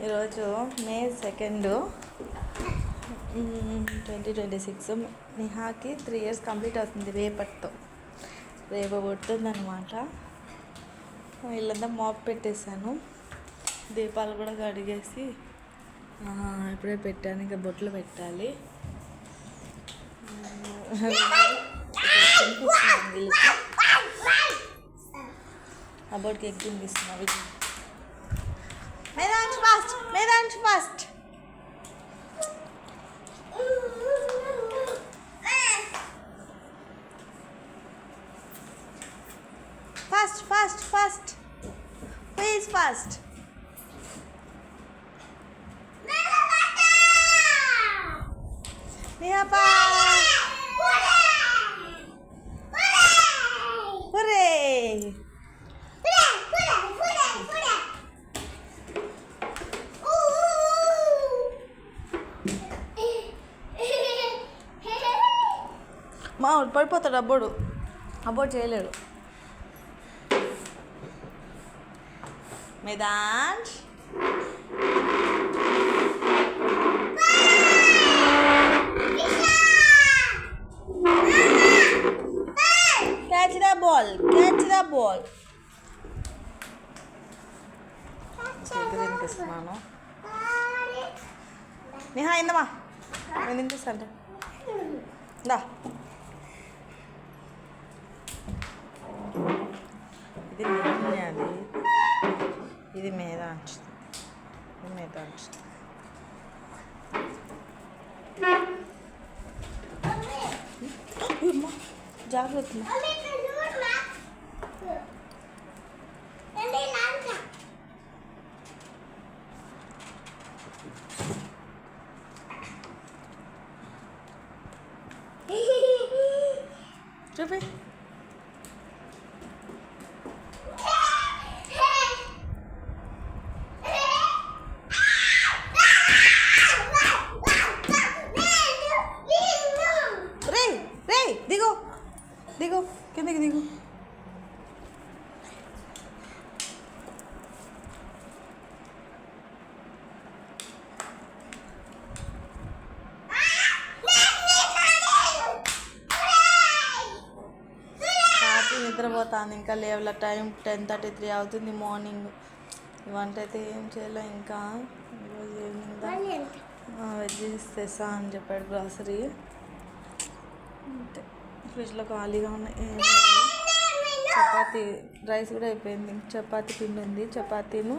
ఈరోజు మే 2, 2026. నిహాకి 3 years complete అవుతుంది రేపటితో. రేపు పుట్టిందనమాట. వీళ్ళంతా మాప్ పెట్టేశాను. దీపాలు కూడా కడిగేసి ఇప్పుడే పెట్టాను. ఇంకా బొట్లు పెట్టాలి. వీళ్ళకి అబౌట్ కేక్ తినిపిస్తున్నా. వీళ్ళు Medansh fast. Fast. Who is fast? Nihapa. Hooray! మా పడిపోతాడు అబ్బోడు చేయలేడు. Medansh catch the ball. తినిపిస్తున్నాను. Niha ఇందమ్మా నేను తినిపిస్తాను. దా ఇది అది ఇది మేదాంశ్ జాగ్రత్త. చూపి దిగు కిందకి దిగు. నిద్రపోతాను. ఇంకా లేవల టైం 10:33 అవుతుంది మార్నింగ్. వంట అయితే ఏం చేయాలో ఇంకా. ఈరోజు ఈవినింగ్ వెజ్జీస్ తెస్తా అని చెప్పాడు గ్రాసరీ. అంటే ఫ్రిడ్జ్లో ఖాళీగా ఉన్నాయి. చపాతీ రైస్ కూడా అయిపోయింది. చపాతీ పిండి ఉంది. చపాతీను